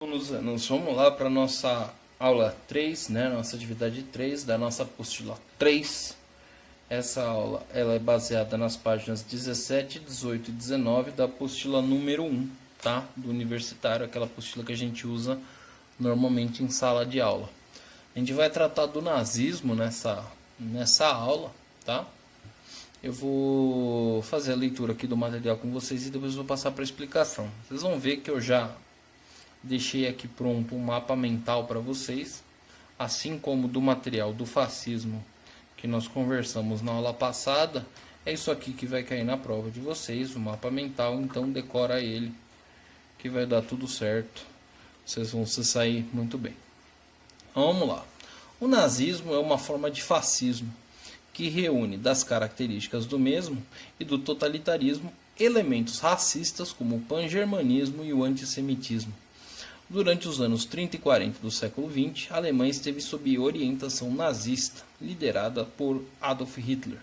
Alunos, vamos lá para a nossa aula 3, né? Nossa atividade 3 da nossa apostila 3. Essa aula ela é baseada nas páginas 17, 18 e 19 da apostila número 1, tá? Do universitário, aquela apostila que a gente usa normalmente em sala de aula. A gente vai tratar do nazismo nessa aula, tá? Eu vou fazer a leitura aqui do material com vocês e depois vou passar para a explicação. Vocês vão ver que eu já deixei aqui pronto um mapa mental para vocês, assim como do material do fascismo que nós conversamos na aula passada. É isso aqui que vai cair na prova de vocês, o mapa mental, então decora ele, que vai dar tudo certo. Vocês vão se sair muito bem. Vamos lá. O nazismo é uma forma de fascismo que reúne das características do mesmo e do totalitarismo elementos racistas como o pan-germanismo e o antissemitismo. Durante os anos 30 e 40 do século XX, a Alemanha esteve sob orientação nazista, liderada por Adolf Hitler.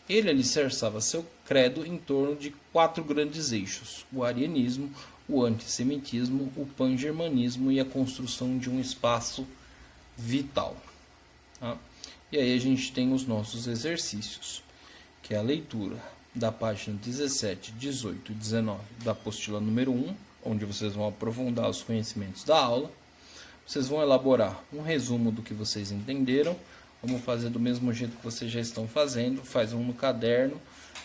Ele alicerçava seu credo em torno de 4 grandes eixos: o arianismo, o antissemitismo, o pan-germanismo e a construção de um espaço vital. Tá? E aí a gente tem os nossos exercícios, que é a leitura da página 17, 18 e 19 da apostila número 1, onde vocês vão aprofundar os conhecimentos da aula. Vocês vão elaborar um resumo do que vocês entenderam. Vamos fazer do mesmo jeito que vocês já estão fazendo. Faz um no caderno,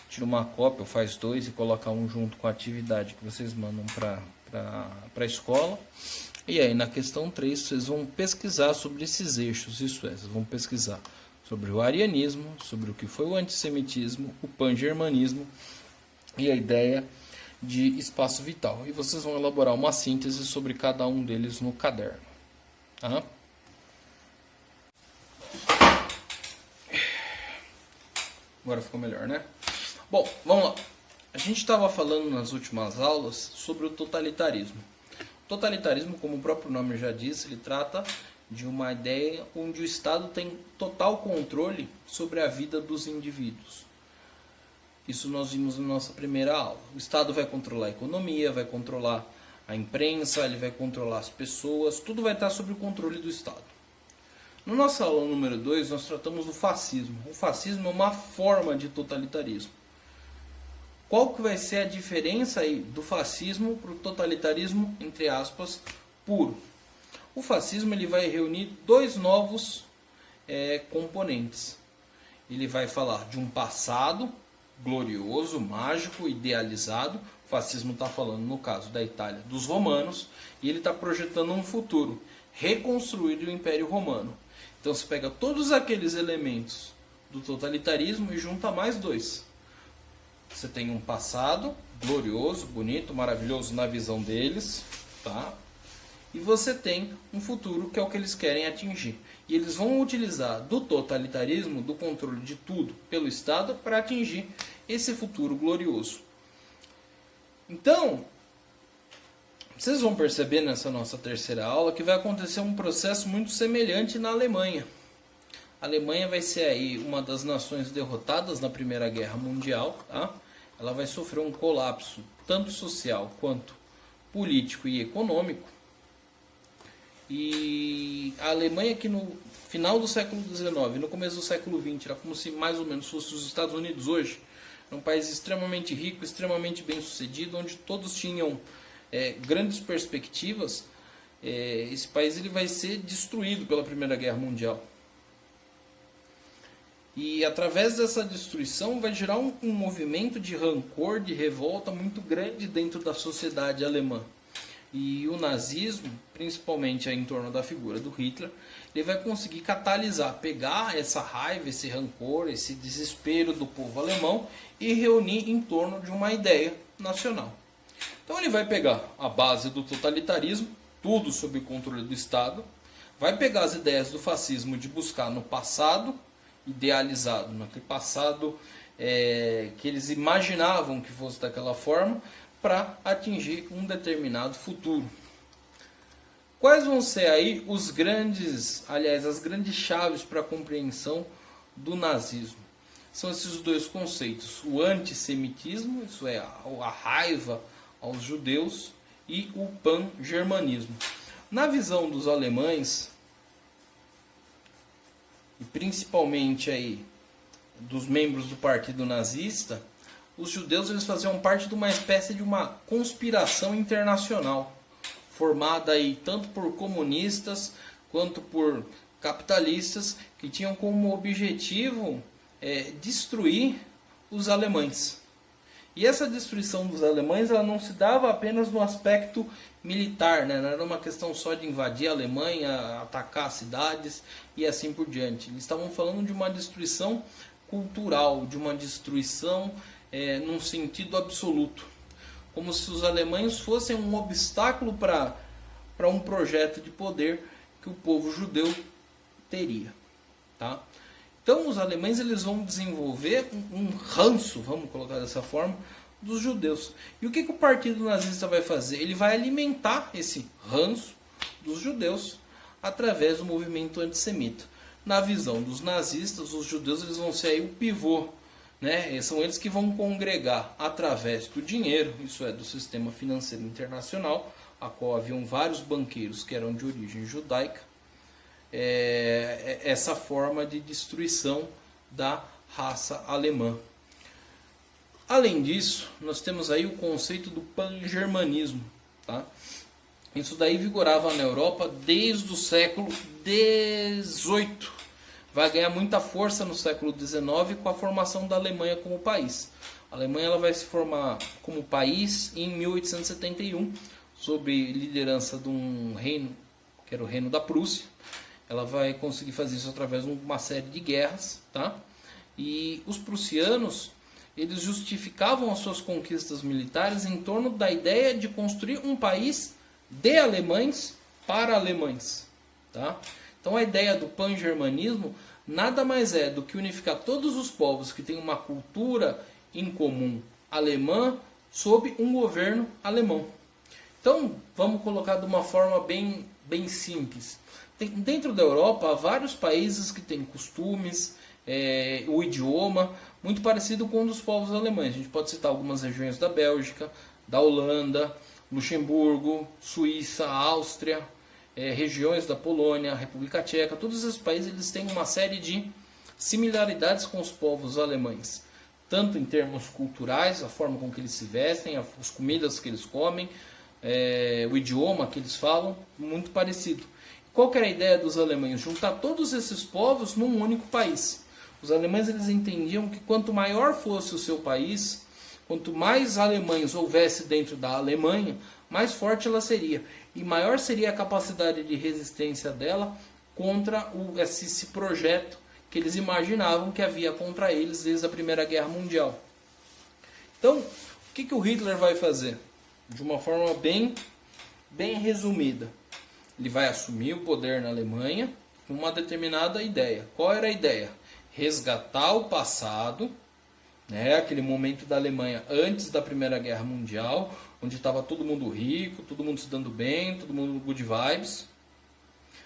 tira uma cópia ou faz 2 e coloca um junto com a atividade que vocês mandam para a escola. E aí na questão 3 vocês vão pesquisar sobre esses eixos, isso é, vocês vão pesquisar sobre o arianismo, sobre o que foi o antissemitismo, o pan-germanismo e a ideia de espaço vital. E vocês vão elaborar uma síntese sobre cada um deles no caderno. Tá? Agora ficou melhor, né? Bom, vamos lá. A gente estava falando nas últimas aulas sobre o totalitarismo. O totalitarismo, como o próprio nome já diz, ele trata de uma ideia onde o Estado tem total controle sobre a vida dos indivíduos. Isso nós vimos na nossa primeira aula. O Estado vai controlar a economia, vai controlar a imprensa, ele vai controlar as pessoas, tudo vai estar sob o controle do Estado. Na nossa aula número 2, nós tratamos do fascismo. O fascismo é uma forma de totalitarismo. Qual que vai ser a diferença aí do fascismo para o totalitarismo, entre aspas, puro? O fascismo ele vai reunir 2 novos componentes. Ele vai falar de um passado glorioso, mágico, idealizado. O fascismo está falando, no caso da Itália, dos romanos, e ele está projetando um futuro, reconstruir o Império Romano. Então você pega todos aqueles elementos do totalitarismo e junta mais 2. Você tem um passado glorioso, bonito, maravilhoso na visão deles, tá? E você tem um futuro que é o que eles querem atingir. E eles vão utilizar do totalitarismo, do controle de tudo pelo Estado, para atingir esse futuro glorioso. Então, vocês vão perceber nessa nossa terceira aula que vai acontecer um processo muito semelhante na Alemanha. A Alemanha vai ser aí uma das nações derrotadas na Primeira Guerra Mundial, tá? Ela vai sofrer um colapso tanto social quanto político e econômico. E a Alemanha, que no final do século XIX, no começo do século XX, era como se mais ou menos fosse os Estados Unidos hoje. É um país extremamente rico, extremamente bem sucedido, onde todos tinham grandes perspectivas. Esse país ele vai ser destruído pela Primeira Guerra Mundial. E através dessa destruição vai gerar um movimento de rancor, de revolta muito grande dentro da sociedade alemã. E o nazismo, principalmente em torno da figura do Hitler, ele vai conseguir catalisar, pegar essa raiva, esse rancor, esse desespero do povo alemão e reunir em torno de uma ideia nacional. Então ele vai pegar a base do totalitarismo, tudo sob o controle do Estado, vai pegar as ideias do fascismo de buscar no passado idealizado, naquele passado que eles imaginavam que fosse daquela forma, para atingir um determinado futuro. Quais vão ser aí as grandes chaves para a compreensão do nazismo? São esses 2 conceitos: o antissemitismo, isso é, a raiva aos judeus, e o pan-germanismo. Na visão dos alemães, e principalmente aí dos membros do partido nazista, os judeus eles faziam parte de uma espécie de uma conspiração internacional, formada aí tanto por comunistas quanto por capitalistas, que tinham como objetivo destruir os alemães. E essa destruição dos alemães ela não se dava apenas no aspecto militar, né? Não era uma questão só de invadir a Alemanha, atacar cidades e assim por diante. Eles estavam falando de uma destruição cultural, de uma destruição num sentido absoluto. Como se os alemães fossem um obstáculo para um projeto de poder que o povo judeu teria. Tá? Então os alemães eles vão desenvolver um ranço, vamos colocar dessa forma, dos judeus. E o que o partido nazista vai fazer? Ele vai alimentar esse ranço dos judeus através do movimento antissemita. Na visão dos nazistas, os judeus eles vão ser aí o pivô, né? São eles que vão congregar através do dinheiro, isso é, do sistema financeiro internacional, a qual haviam vários banqueiros que eram de origem judaica, essa forma de destruição da raça alemã. Além disso, nós temos aí o conceito do pan-germanismo. Tá? Isso daí vigorava na Europa desde o século XVIII. Vai ganhar muita força no século XIX com a formação da Alemanha como país. A Alemanha ela vai se formar como país em 1871, sob liderança de um reino, que era o Reino da Prússia. Ela vai conseguir fazer isso através de uma série de guerras. Tá? E os prussianos eles justificavam as suas conquistas militares em torno da ideia de construir um país de alemães para alemães. Tá? Então a ideia do pan-germanismo nada mais é do que unificar todos os povos que têm uma cultura em comum alemã sob um governo alemão. Então vamos colocar de uma forma bem simples. Dentro da Europa há vários países que têm costumes, o idioma muito parecido com o dos povos alemães. A gente pode citar algumas regiões da Bélgica, da Holanda, Luxemburgo, Suíça, Áustria, regiões da Polônia, República Tcheca. Todos esses países eles têm uma série de similaridades com os povos alemães, tanto em termos culturais, a forma com que eles se vestem, as comidas que eles comem, o idioma que eles falam, muito parecido. Qual que era a ideia dos alemães? Juntar todos esses povos num único país. Os alemães eles entendiam que quanto maior fosse o seu país, quanto mais alemães houvesse dentro da Alemanha, mais forte ela seria. E maior seria a capacidade de resistência dela contra esse projeto que eles imaginavam que havia contra eles desde a Primeira Guerra Mundial. Então, o que o Hitler vai fazer? De uma forma bem resumida. Ele vai assumir o poder na Alemanha com uma determinada ideia. Qual era a ideia? Resgatar o passado, né, aquele momento da Alemanha antes da Primeira Guerra Mundial, onde estava todo mundo rico, todo mundo se dando bem, todo mundo good vibes.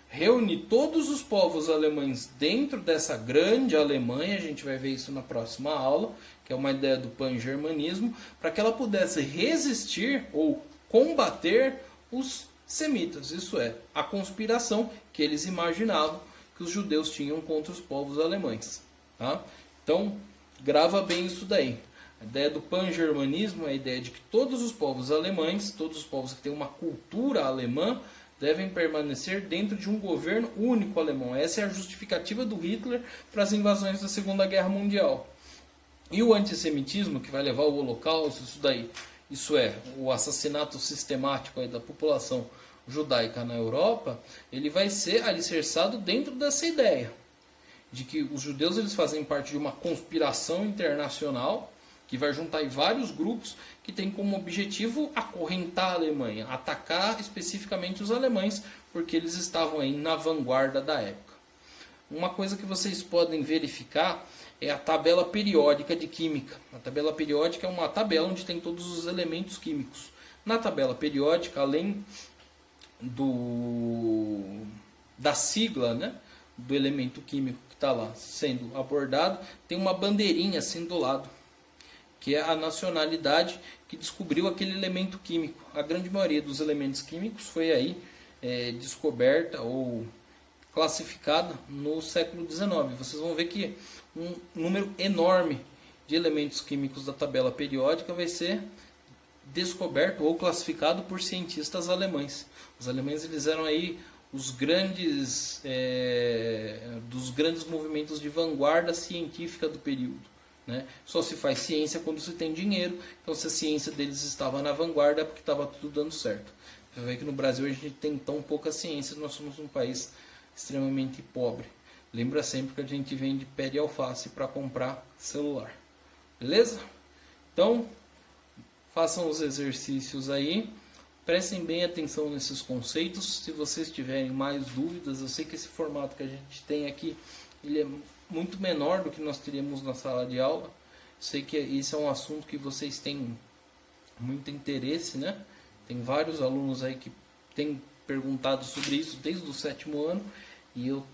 Reunir todos os povos alemães dentro dessa grande Alemanha, a gente vai ver isso na próxima aula, que é uma ideia do pan-germanismo, para que ela pudesse resistir ou combater os semitas, isso é, a conspiração que eles imaginavam que os judeus tinham contra os povos alemães. Tá? Então, grava bem isso daí. A ideia do pan-germanismo é a ideia de que todos os povos alemães, todos os povos que têm uma cultura alemã, devem permanecer dentro de um governo único alemão. Essa é a justificativa do Hitler para as invasões da Segunda Guerra Mundial. E o antissemitismo, que vai levar ao Holocausto, isso daí, isso é, o assassinato sistemático aí da população judaica na Europa, ele vai ser alicerçado dentro dessa ideia de que os judeus eles fazem parte de uma conspiração internacional que vai juntar aí vários grupos que tem como objetivo acorrentar a Alemanha, atacar especificamente os alemães, porque eles estavam aí na vanguarda da época. Uma coisa que vocês podem verificar é a tabela periódica de química. A tabela periódica é uma tabela onde tem todos os elementos químicos. Na tabela periódica, além da sigla, né, do elemento químico que está lá sendo abordado, tem uma bandeirinha assim do lado, que é a nacionalidade que descobriu aquele elemento químico. A grande maioria dos elementos químicos foi aí descoberta ou classificada no século XIX. Vocês vão ver que um número enorme de elementos químicos da tabela periódica vai ser descoberto ou classificado por cientistas alemães. Os alemães eles eram aí os grandes dos grandes movimentos de vanguarda científica do período, né? Só se faz ciência quando se tem dinheiro. Então, se a ciência deles estava na vanguarda, é porque estava tudo dando certo. Você vê que no Brasil a gente tem tão pouca ciência, nós somos um país extremamente pobre. Lembra sempre que a gente vende pé de alface para comprar celular. Beleza? Então, façam os exercícios aí. Prestem bem atenção nesses conceitos. Se vocês tiverem mais dúvidas, eu sei que esse formato que a gente tem aqui, ele é muito menor do que nós teríamos na sala de aula. Eu sei que esse é um assunto que vocês têm muito interesse, né? Tem vários alunos aí que têm perguntado sobre isso desde o 7º ano. E eu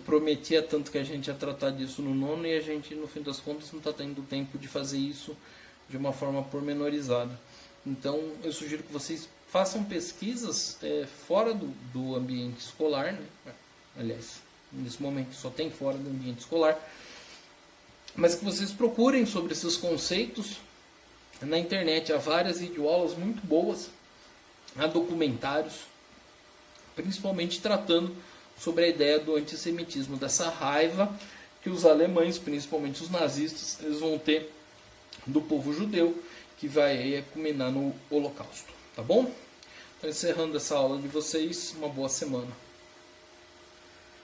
prometia tanto que a gente ia tratar disso no 9º e a gente, no fim das contas, não está tendo tempo de fazer isso de uma forma pormenorizada. Então, eu sugiro que vocês façam pesquisas fora do ambiente escolar, né? Aliás, nesse momento só tem fora do ambiente escolar, mas que vocês procurem sobre esses conceitos na internet. Há várias videoaulas muito boas, há documentários, principalmente tratando sobre a ideia do antissemitismo, dessa raiva que os alemães, principalmente os nazistas, eles vão ter do povo judeu, que vai culminar no Holocausto, tá bom? Então, encerrando essa aula de vocês, uma boa semana.